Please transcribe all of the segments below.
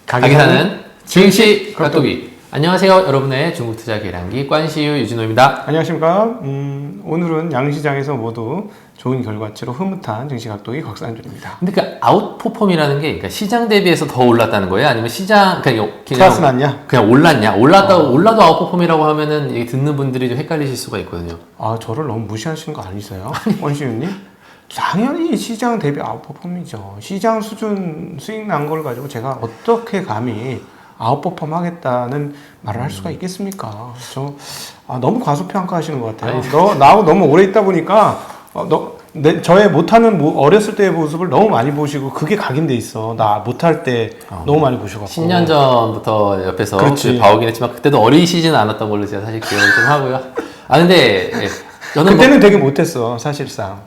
가게 사는 증시 깍두기. 안녕하세요, 여러분의 중국 투자 계량기 관시유 유진호입니다. 안녕하십니까. 오늘은 양시장에서 모두 좋은 결과치로 흐뭇한 증시 깍두기 곽상준입니다. 근데 그 아웃퍼폼이라는 게 그러니까 시장 대비해서 더 올랐다는 거예요? 아니면 시장 그냥 플러스 났냐? 그냥 올랐냐? 올라도 아웃퍼폼이라고 하면은 이게 듣는 분들이 좀 헷갈리실 수가 있거든요. 아, 저를 너무 무시하시는 거 아니세요? 원시윤님? 당연히 시장 대비 아웃퍼폼이죠. 시장 수준 수익 난 걸 가지고 제가 어떻게 감히 아웃퍼폼 하겠다는 말을 할 수가 있겠습니까? 너무 과소평가하시는 것 같아요. 나하고 너무 오래 있다 보니까 저의 못하는 어렸을 때의 모습을 너무 많이 보시고 그게 각인돼 있어. 나 못할 때 너무 많이 보셔갖고 10년 전부터 옆에서 봐오긴 했지만 그때도 어리시지는 않았던 걸로 제가 사실 기억을 좀 하고요. 근데 저는 그때는 되게 못했어, 사실상.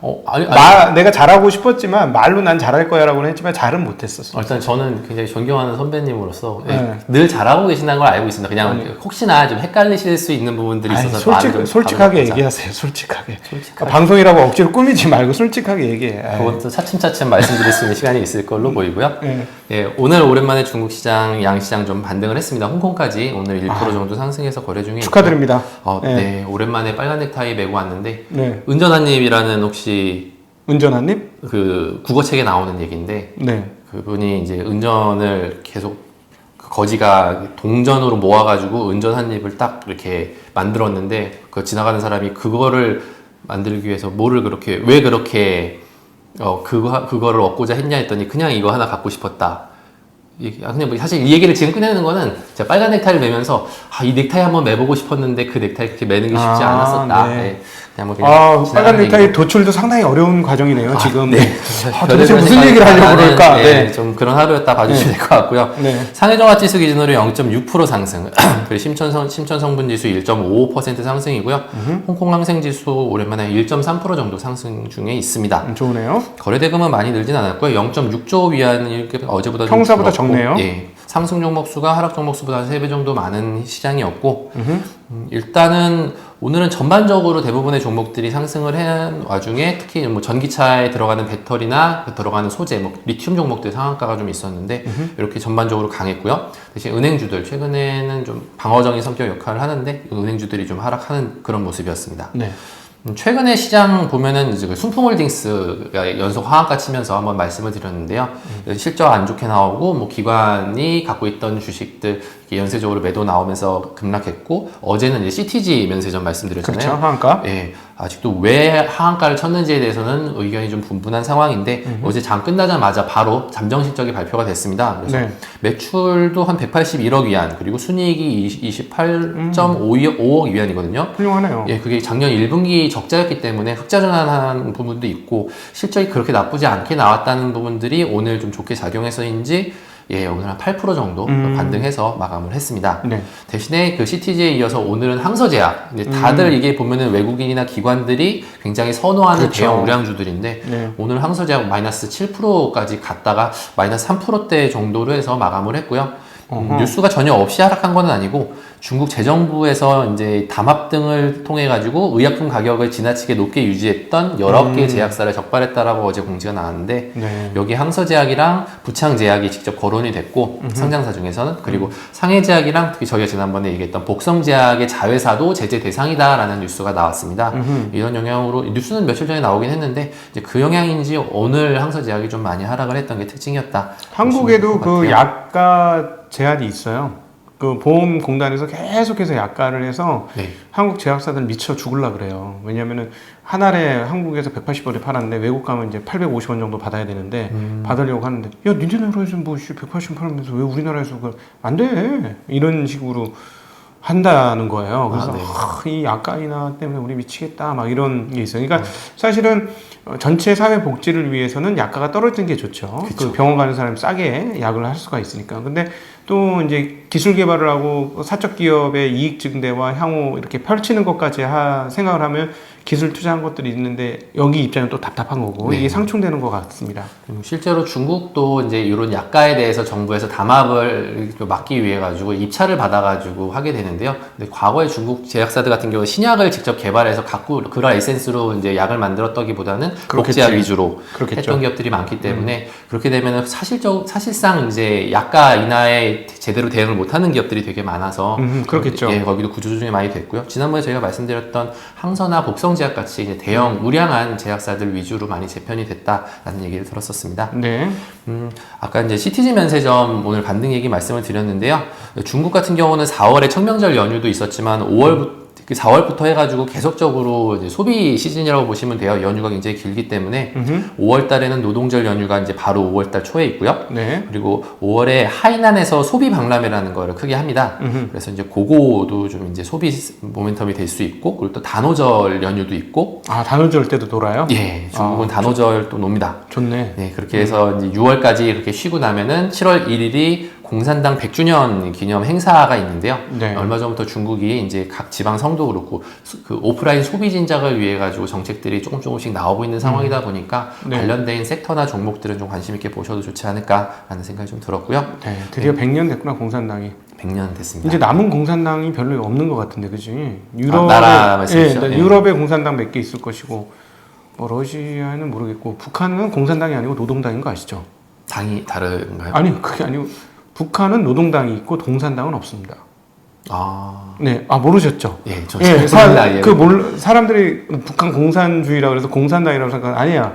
내가 잘하고 싶었지만 말로 난 잘할 거야라고는 했지만 잘은 못했었어. 일단 저는 굉장히 존경하는 선배님으로서 늘 잘하고 계신다는 걸 알고 있습니다. 그냥 혹시나 좀 헷갈리실 수 있는 부분들이 있어서 솔직하게 얘기하세요. 솔직하게. 방송이라고 억지로 꾸미지 말고 솔직하게 얘기해. 그것도 차츰차츰 말씀드릴 수 있는 시간이 있을 걸로 보이고요. 오늘 오랜만에 중국 시장, 양시장 좀 반등을 했습니다. 홍콩까지 오늘 1% 정도 상승해서 거래 중에 축하드립니다. 네, 오랜만에 빨간 넥타이 메고 왔는데 은전한님이라는 혹시 은전한님? 그 국어책에 나오는 얘기인데 그분이 이제 은전을 계속 거지가 동전으로 모아가지고 은전 한 입을 딱 이렇게 만들었는데 그 지나가는 사람이 그거를 만들기 위해서 왜 그렇게 그거를 얻고자 했냐 했더니 그냥 이거 하나 갖고 싶었다. 그냥 뭐 사실 이 얘기를 지금 꺼내는 거는 제가 빨간 넥타이를 매면서 이 넥타이 한번 매보고 싶었는데 그 넥타이 그렇게 매는 게 쉽지 않았었다. 빨간 넥타이 도출도 상당히 어려운 과정이네요. 지금. 도대체 무슨 얘기를 하려고 그럴까? 좀 그런 하루였다 봐주시면 될 것 같고요. 상해종합지수 기준으로 0.6% 상승, 그리고 심천성분지수 1.55% 상승이고요. 홍콩 항생지수 오랜만에 1.3% 정도 상승 중에 있습니다. 좋으네요. 거래대금은 많이 늘진 않았고요. 0.6조 위안이 어제보다 평소보다 적네요. 상승 종목 수가 하락 종목 수보다 한 3배 정도 많은 시장이었고 일단은 오늘은 전반적으로 대부분의 종목들이 상승을 한 와중에 특히 뭐 전기차에 들어가는 배터리나 들어가는 소재, 리튬 종목들 상한가가 좀 있었는데 이렇게 전반적으로 강했고요. 대신 은행주들 최근에는 좀 방어적인 성격 역할을 하는데 은행주들이 좀 하락하는 그런 모습이었습니다. 최근에 시장 보면은 이제 순풍홀딩스가 연속 하한가 치면서 한번 말씀을 드렸는데요. 실적 안 좋게 나오고 뭐 기관이 갖고 있던 주식들 연쇄적으로 매도 나오면서 급락했고 어제는 이제 CTG 면세점 말씀드렸잖아요. 그렇죠, 하한가. 아직도 왜 하한가를 쳤는지에 대해서는 의견이 좀 분분한 상황인데 어제 장 끝나자마자 바로 잠정 실적이 발표가 됐습니다. 그래서 매출도 한 181억 위안 그리고 순이익이 28.5억 위안이거든요. 훌륭하네요. 그게 작년 1분기 적자였기 때문에 흑자 전환한 부분도 있고 실적이 그렇게 나쁘지 않게 나왔다는 부분들이 오늘 좀 좋게 작용해서인지 오늘 한 8% 정도 반등해서 마감을 했습니다. 대신에 그 CTG에 이어서 오늘은 항서제약. 다들 이게 보면은 외국인이나 기관들이 굉장히 선호하는 대형 우량주들인데 오늘 항서제약 마이너스 7%까지 갔다가 마이너스 3%대 정도로 해서 마감을 했고요. 뉴스가 전혀 없이 하락한 건 아니고 중국 재정부에서 이제 담합 등을 통해 가지고 의약품 가격을 지나치게 높게 유지했던 여러 개의 제약사를 적발했다라고 어제 공지가 나왔는데 여기 항서제약이랑 부창제약이 직접 거론이 됐고 상장사 중에서는 그리고 상해제약이랑 특히 저희가 지난번에 얘기했던 복성제약의 자회사도 제재 대상이다라는 뉴스가 나왔습니다. 이런 영향으로 뉴스는 며칠 전에 나오긴 했는데 이제 그 영향인지 오늘 항서제약이 좀 많이 하락을 했던 게 특징이었다. 한국에도 그 약가 제한이 있어요. 그 보험공단에서 계속해서 약가를 해서 한국 제약사들 미쳐 죽을라 그래요. 왜냐면은 한 알에 한국에서 180원에 팔았는데 외국 가면 이제 850원 정도 받아야 되는데 받으려고 하는데 야 니네 나라에서 뭐 180원 팔면서 왜 우리나라에서 안 돼? 이런 식으로 한다는 거예요. 그래서 이 약가 인하 때문에 우리 미치겠다 막 이런 게 있어요. 그러니까 사실은 전체 사회 복지를 위해서는 약가가 떨어지는 게 좋죠. 그 병원 가는 사람이 싸게 약을 할 수가 있으니까. 근데 또 이제 기술 개발을 하고 사적 기업의 이익 증대와 향후 이렇게 펼치는 것까지 생각을 하면 기술 투자한 것들이 있는데 여기 입장은 또 답답한 거고 네. 이게 상충되는 것 같습니다. 실제로 중국도 이제 이런 약가에 대해서 정부에서 담합을 막기 위해 가지고 입찰을 받아가지고 하게 되는데요. 근데 과거에 중국 제약사들 같은 경우 신약을 직접 개발해서 갖고 그런 에센스로 이제 약을 만들었다기보다는 복제약 위주로 그렇겠죠. 했던 기업들이 많기 때문에 그렇게 되면은 사실상 이제 약가 인하에 제대로 대응을 못하는 기업들이 되게 많아서 그렇겠죠. 예, 거기도 구조조정이 많이 됐고요. 지난번에 저희가 말씀드렸던 항서나 복성제약 같이 이제 대형 우량한 제약사들 위주로 많이 재편이 됐다라는 얘기를 들었었습니다. 네. 아까 이제 시티즌 면세점 오늘 반등 얘기 말씀을 드렸는데요. 중국 같은 경우는 4월에 청명절 연휴도 있었지만 4월부터 해가지고 계속적으로 이제 소비 시즌이라고 보시면 돼요. 연휴가 굉장히 길기 때문에 5월 달에는 노동절 연휴가 이제 바로 5월 달 초에 있고요. 네. 그리고 5월에 하이난에서 소비 박람회라는 거를 크게 합니다. 그래서 이제 그거도 좀 이제 소비 모멘텀이 될 수 있고, 그리고 또 단오절 연휴도 있고. 아, 단오절 때도 놀아요? 예, 중국은 단오절 또 놉니다. 좋네. 네, 그렇게 해서 이제 6월까지 이렇게 쉬고 나면은 7월 1일이 공산당 100주년 기념 행사가 있는데요. 네. 얼마 전부터 중국이 이제 각 지방 성도 그렇고 그 오프라인 소비 진작을 위해 가지고 정책들이 조금씩 나오고 있는 상황이다 보니까 네. 관련된 섹터나 종목들은 좀 관심 있게 보셔도 좋지 않을까라는 생각이 좀 들었고요. 네, 드디어 100년 됐구나, 공산당이. 100년 됐습니다. 이제 남은 공산당이 별로 없는 것 같은데, 그지? 나라 말씀이시죠? 네, 예. 유럽에 공산당 몇 개 있을 것이고, 뭐 러시아는 모르겠고, 북한은 공산당이 아니고 노동당인 거 아시죠? 당이 다른가요? 아니, 그게 아니고, 북한은 노동당이 있고 공산당은 없습니다. 아, 네, 아 모르셨죠? 예, 저 예, 잘 사람들이 북한 공산주의라고 그래서 공산당이라고 생각 아니야.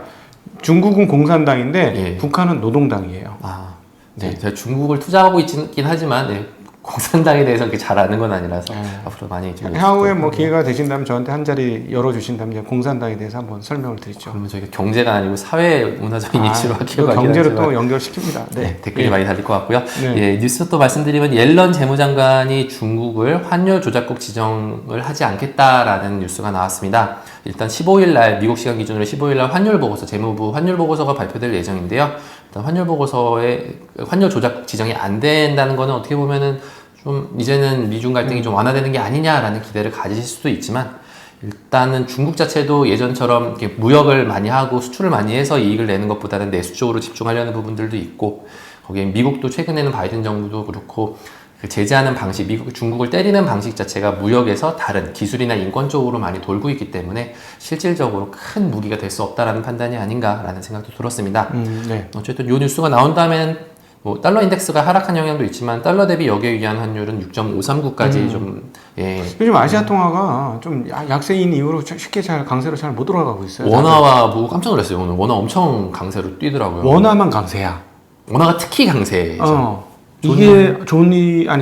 중국은 공산당인데 예. 북한은 노동당이에요. 아, 네, 제가 중국을 투자하고 있긴 하지만 네, 공산당에 대해서 그렇게 잘 아는 건 아니라서 앞으로 많이 좀 향후에 뭐 기회가 되신다면 저한테 한 자리 열어주신다면 이제 공산당에 대해서 한번 설명을 드리죠. 그러면 저희가 경제가 아니고 사회 문화적인 이치로 할게요. 경제를 또 연결시킵니다. 네, 네, 댓글이 많이 달릴 것 같고요. 네. 예, 뉴스 또 말씀드리면 옐런 재무장관이 중국을 환율 조작국 지정을 하지 않겠다라는 뉴스가 나왔습니다. 일단 15일 날 미국 시간 기준으로 15일 날 환율 보고서 재무부 환율 보고서가 발표될 예정인데요. 일단 환율 보고서에 환율 조작국 지정이 안 된다는 거는 어떻게 보면은 좀 이제는 미중 갈등이 좀 완화되는 게 아니냐라는 기대를 가지실 수도 있지만 일단은 중국 자체도 예전처럼 이렇게 무역을 많이 하고 수출을 많이 해서 이익을 내는 것보다는 내수 쪽으로 집중하려는 부분들도 있고 거기에 미국도 최근에는 바이든 정부도 그렇고 그 제재하는 방식, 중국을 때리는 방식 자체가 무역에서 다른 기술이나 인권 쪽으로 많이 돌고 있기 때문에 실질적으로 큰 무기가 될 수 없다라는 판단이 아닌가라는 생각도 들었습니다. 네. 어쨌든 이 뉴스가 나온 다음에는 뭐 달러 인덱스가 하락한 영향도 있지만 달러 대비 역에 의한 환율은 6.539까지 좀 예. 요즘 아시아 통화가 좀 약세인 이후로 쉽게 강세로 잘 못 돌아가고 있어요. 원화와 보고 깜짝 놀랐어요. 오늘 원화 엄청 강세로 뛰더라고요. 원화만 강세야. 원화가 특히 강세죠. 이게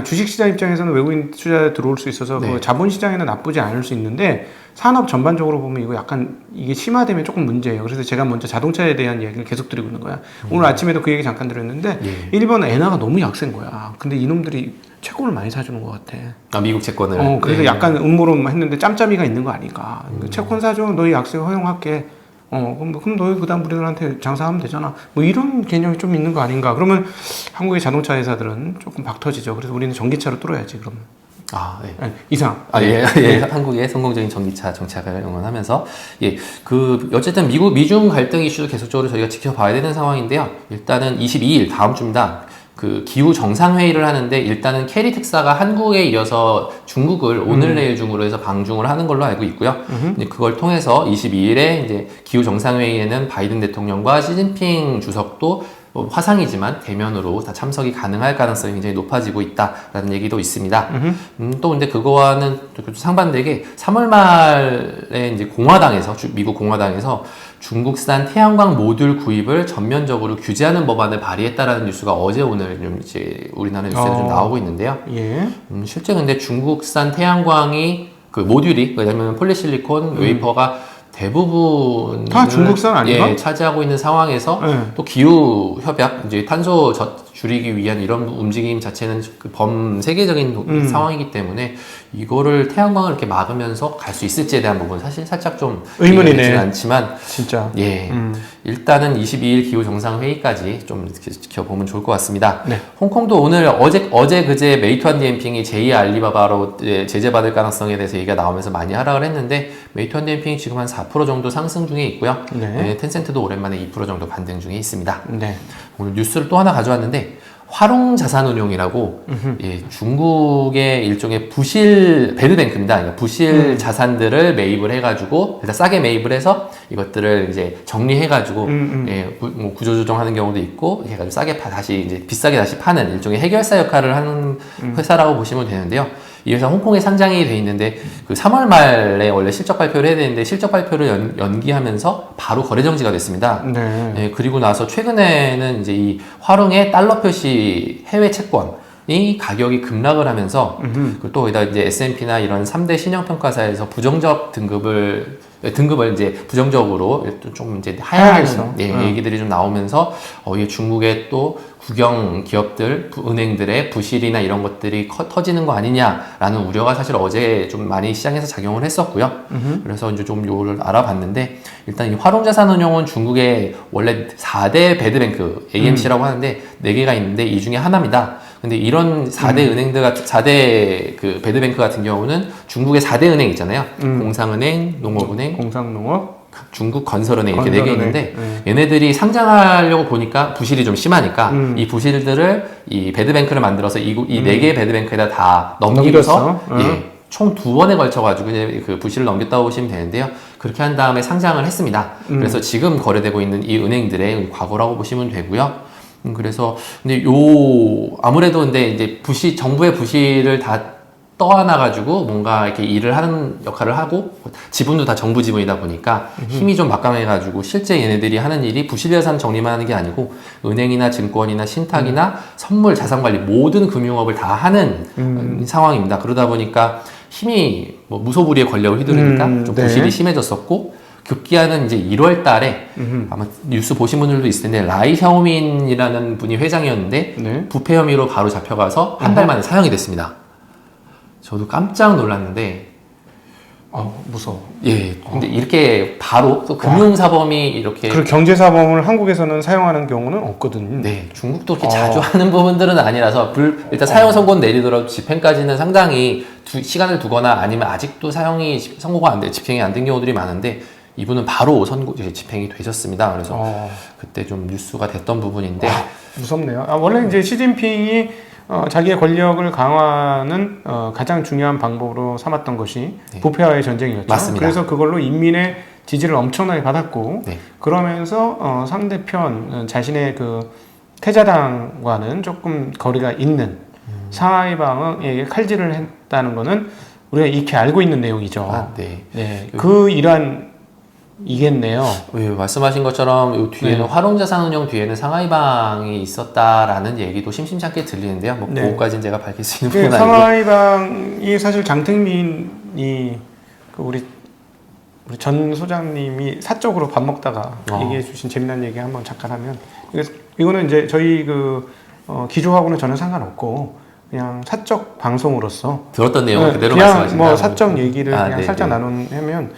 주식시장 입장에서는 외국인 투자 들어올 수 있어서 네. 그 자본시장에는 나쁘지 않을 수 있는데 산업 전반적으로 보면 이거 약간 이게 심화되면 조금 문제예요. 그래서 제가 먼저 자동차에 대한 얘기를 계속 드리고 있는 거야. 오늘 아침에도 그 얘기 잠깐 드렸는데 예. 일본 엔화가 너무 약세인 거야. 근데 이놈들이 채권을 많이 사주는 것 같아. 아, 미국 채권을. 그래서 네. 약간 음모론 했는데 짬짬이가 있는 거 아닐까. 채권 사줘. 너희 약세 허용할게. 그럼 너희 그다음 우리들한테 장사하면 되잖아. 뭐 이런 개념이 좀 있는 거 아닌가. 그러면 한국의 자동차 회사들은 조금 박 터지죠. 그래서 우리는 전기차로 뚫어야지. 그러면. 아, 네. 아니, 이상. 예. 한국의 성공적인 전기차 정착을 응원하면서 예, 어쨌든 미중 갈등 이슈도 계속적으로 저희가 지켜봐야 되는 상황인데요. 일단은 22일 다음 주입니다. 그 기후 정상회의를 하는데 일단은 캐리 특사가 한국에 이어서 중국을 오늘 내일 중으로 해서 방중을 하는 걸로 알고 있고요. 이제 그걸 통해서 22일에 이제 기후 정상회의에는 바이든 대통령과 시진핑 주석도 화상이지만 대면으로 다 참석이 가능할 가능성이 굉장히 높아지고 있다라는 얘기도 있습니다. 또 근데 그거와는 상반되게 3월 말에 이제 미국 공화당에서 중국산 태양광 모듈 구입을 전면적으로 규제하는 법안을 발의했다라는 뉴스가 어제 오늘 좀 이제 우리나라 뉴스에 좀 나오고 있는데요. 예. 실제 근데 중국산 태양광이 그 모듈이 왜냐면 폴리실리콘 웨이퍼가 대부분 다 중국산 아닌가? 예, 차지하고 있는 상황에서 네. 또 기후 협약 이제 탄소 줄이기 위한 이런 움직임 자체는 그 범세계적인 상황이기 때문에 이거를 태양광을 이렇게 막으면서 갈 수 있을지에 대한 부분 사실 살짝 좀 의문이네. 않지만 진짜. 예 일단은 22일 기후 정상 회의까지 좀 지켜보면 좋을 것 같습니다. 네. 홍콩도 오늘 어제 그제 메이투안 디엠핑이 제2 알리바바로 제재받을 가능성에 대해서 얘기가 나오면서 많이 하락을 했는데 메이투안 디엠핑이 지금 한 4% 정도 상승 중에 있고요. 네. 텐센트도 오랜만에 2% 정도 반등 중에 있습니다. 네. 오늘 뉴스를 또 하나 가져왔는데 화롱 자산운용이라고 중국의 일종의 부실 배드뱅크입니다. 그러니까 부실 자산들을 매입을 해가지고 일단 싸게 매입을 해서 이것들을 이제 정리해가지고 뭐 구조조정하는 경우도 있고 해가지고 싸게 다시 이제 비싸게 다시 파는 일종의 해결사 역할을 하는 회사라고 보시면 되는데요. 이 회사 홍콩에 상장이 돼 있는데 그 3월 말에 원래 실적 발표를 해야 되는데 실적 발표를 연기하면서 바로 거래 정지가 됐습니다. 네. 그리고 나서 최근에는 이제 이 화롱의 달러 표시 해외 채권이 가격이 급락을 하면서 또 거기다 이제 S&P나 이런 3대 신용평가사에서 부정적 등급을 이제 부정적으로 좀 이제 하향하는 얘기들이 좀 나오면서 이게 중국의 또 국영 기업들, 은행들의 부실이나 이런 것들이 터지는 거 아니냐라는 우려가 사실 어제 좀 많이 시장에서 작용을 했었고요. 그래서 이제 좀 요를 알아봤는데 일단 이 화롱자산운용은 중국의 원래 4대 배드뱅크 AMC라고 하는데 4개가 있는데 이 중에 하나입니다. 근데 이런 4대 은행들, 4대 그 배드뱅크 같은 경우는 중국의 4대 은행 있잖아요. 공상은행, 농업은행, 공상농업, 중국 건설은행 이렇게 4개 있는데 네. 얘네들이 상장하려고 보니까 부실이 좀 심하니까 이 부실들을 이 배드뱅크를 만들어서 이 4개의 배드뱅크에다 다 넘기고서 총 2번에 걸쳐가지고 이제 그 부실을 넘겼다고 보시면 되는데요. 그렇게 한 다음에 상장을 했습니다. 그래서 지금 거래되고 있는 이 은행들의 과거라고 보시면 되고요. 그래서 근데 아무래도 근데 이제 정부의 부실을 다 떠안아가지고 뭔가 이렇게 일을 하는 역할을 하고 지분도 다 정부 지분이다 보니까 힘이 좀 막강해가지고 실제 얘네들이 하는 일이 부실자산 정리만 하는 게 아니고 은행이나 증권이나 신탁이나 선물 자산관리 모든 금융업을 다 하는 상황입니다. 그러다 보니까 힘이 뭐 무소불위의 권력을 휘두르니까 좀 부실이 심해졌었고 급기야는 이제 1월 달에 아마 뉴스 보신 분들도 있을 텐데 라이 샤오민이라는 분이 회장이었는데 부패 혐의로 바로 잡혀가서 한 달 만에 사형이 됐습니다. 저도 깜짝 놀랐는데 무서워. 예. 근데 이렇게 바로 또 금융사범이 이렇게 그리고 경제사범을 한국에서는 사용하는 경우는 없거든. 네, 중국도 그렇게 자주 하는 부분들은 아니라서 일단 사형 선고 내리더라도 집행까지는 상당히 시간을 두거나 아니면 아직도 사형이 선고가 안 돼, 집행이 안 된 경우들이 많은데 이분은 바로 집행이 되셨습니다. 그래서 그때 좀 뉴스가 됐던 부분인데 무섭네요. 원래 이제 시진핑이 자기의 권력을 강화하는 가장 중요한 방법으로 삼았던 것이 부패와의 전쟁이었죠. 맞습니다. 그래서 그걸로 인민의 지지를 엄청나게 받았고 그러면서 상대편 자신의 그 태자당과는 조금 거리가 있는 상하이방에게 칼질을 했다는 것은 우리가 익히 알고 있는 내용이죠. 그 일환이겠네요. 말씀하신 것처럼 이 뒤에는 화롱자산운용 뒤에는 상하이방이 있었다라는 얘기도 심심치 않게 들리는데요. 뭐 그거까지는 제가 밝힐 수 있는 부분은 아니고. 상하이방이 사실 장택민이 우리 전 소장님이 사적으로 밥 먹다가 얘기해 주신 재미난 얘기 한번 잠깐 하면 이거는 이제 저희 기조하고는 전혀 상관없고 그냥 사적 방송으로서 들었던 내용 그대로 그냥 말씀하신다. 뭐 사적 얘기를 그냥 살짝 나누면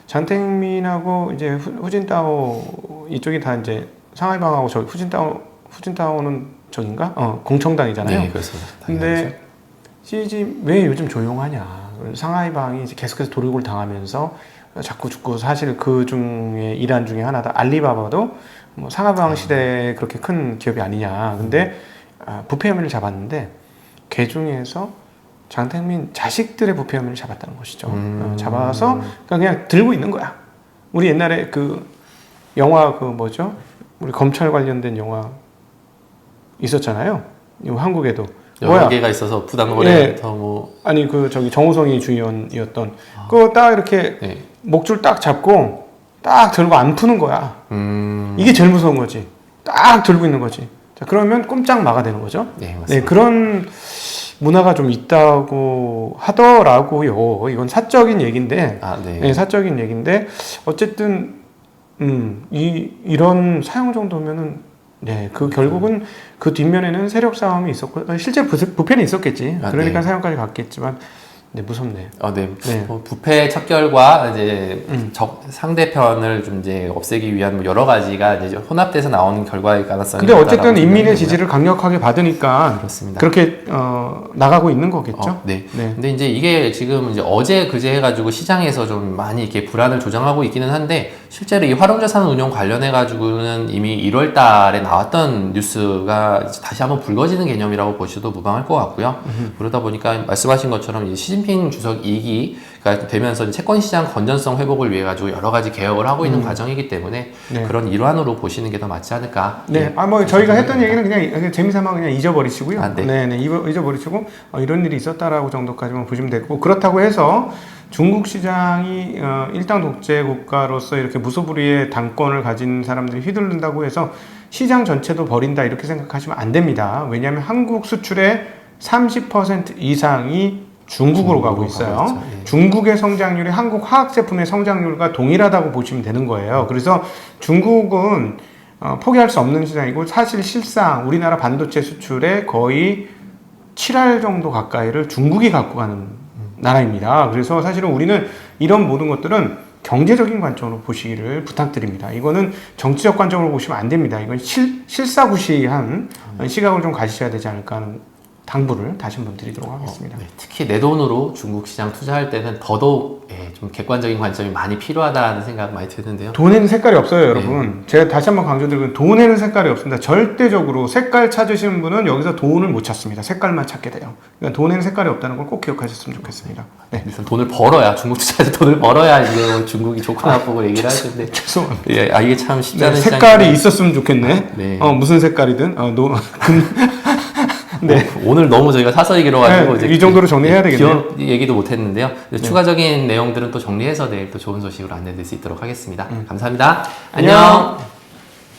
장택민하고 이제 후진타오 이쪽이 다 이제 상하이방하고 저 후진타오는 저긴가? 공청당이잖아요. 네, 그렇습니다. 근데 왜 요즘 조용하냐? 상하이방이 이제 계속해서 도륙을 당하면서 자꾸 죽고 사실 그 중에 일환 중에 하나다. 알리바바도 뭐 상하이방 시대에 그렇게 큰 기업이 아니냐. 근데 부패 혐의를 잡았는데 그 중에서 장택민 자식들의 부패 혐의를 잡았다는 것이죠. 잡아서 그냥 들고 있는 거야. 우리 옛날에 그 영화 뭐죠? 우리 검찰 관련된 영화 있었잖아요. 한국에도 여러 개가 있어서 부당거래부터 뭐 아니 정우성이 주연이었던 그거 딱 이렇게 목줄 딱 잡고 딱 들고 안 푸는 거야. 이게 제일 무서운 거지. 딱 들고 있는 거지. 자, 그러면 꼼짝 막아대는 거죠. 네, 맞습니다. 그런 문화가 좀 있다고 하더라고요. 이건 사적인 얘기인데, 사적인 얘기인데 어쨌든 이런 사용 정도면은 네, 그 결국은 그 뒷면에는 세력 싸움이 있었고 실제 부패는 있었겠지. 그러니까 사형까지 갔겠지만, 네, 무섭네. 네. 네. 부패 척결과 이제 상대편을 좀 이제 없애기 위한 뭐 여러 가지가 이제 혼합돼서 나오는 결과일 가능성이. 근데 어쨌든 인민의 지지를 강력하게 받으니까 그렇습니다. 그렇게 나가고 있는 거겠죠. 네. 근데 이제 이게 지금 이제 어제 그제 해가지고 시장에서 좀 많이 이렇게 불안을 조장하고 있기는 한데 실제로 이 활용자산 운용 관련해가지고는 이미 1월달에 나왔던 뉴스가 이제 다시 한번 불거지는 개념이라고 보셔도 무방할 것 같고요. 그러다 보니까 말씀하신 것처럼 이제 시진핑 주석 2기가 되면서 채권 시장 건전성 회복을 위해 가지고 여러 가지 개혁을 하고 있는 과정이기 때문에 그런 일환으로 보시는 게 더 맞지 않을까. 네. 뭐 저희가 했던 얘기는 그냥 재미삼아 그냥 잊어버리시고요. 네. 잊어버리시고 이런 일이 있었다라고 정도까지만 보시면 되고, 그렇다고 해서 중국 시장이 일당 독재 국가로서 이렇게 무소불위의 당권을 가진 사람들이 휘둘른다고 해서 시장 전체도 버린다 이렇게 생각하시면 안 됩니다. 왜냐하면 한국 수출의 30% 이상이 중국으로 가고 있어요. 중국의 성장률이 한국 화학 제품의 성장률과 동일하다고 보시면 되는 거예요. 그래서 중국은 포기할 수 없는 시장이고, 사실 실상 우리나라 반도체 수출의 거의 7할 정도 가까이를 중국이 갖고 가는 나라입니다. 그래서 사실은 우리는 이런 모든 것들은 경제적인 관점으로 보시기를 부탁드립니다. 이거는 정치적 관점으로 보시면 안 됩니다. 이건 실사구시한 시각을 좀 가지셔야 되지 않을까 하는 당부를 다시 한번 드리도록 하겠습니다. 특히 내 돈으로 중국 시장 투자할 때는 더더욱 좀 객관적인 관점이 많이 필요하다는 생각 많이 드는데요. 돈에는 색깔이 없어요, 여러분. 제가 다시 한번 강조드리면 돈에는 색깔이 없습니다. 절대적으로 색깔 찾으시는 분은 여기서 돈을 못 찾습니다. 색깔만 찾게 돼요. 그러니까 돈에는 색깔이 없다는 걸 꼭 기억하셨으면 좋겠습니다. 네. 일단 돈을 벌어야, 중국 투자에서 돈을 벌어야 이제 중국이 좋고 나쁘고 얘기를 할 텐데. 죄송합니다. 이게 참 쉽지 않은 색깔이 있었으면 좋겠네. 네. 무슨 색깔이든. 네. 오늘 너무 저희가 사설이 길어가지고 이제 이 정도로 정리해야 되겠네요. 기업 얘기도 못했는데요. 추가적인 내용들은 또 정리해서 내일 또 좋은 소식으로 안내드릴 수 있도록 하겠습니다. 감사합니다. 안녕.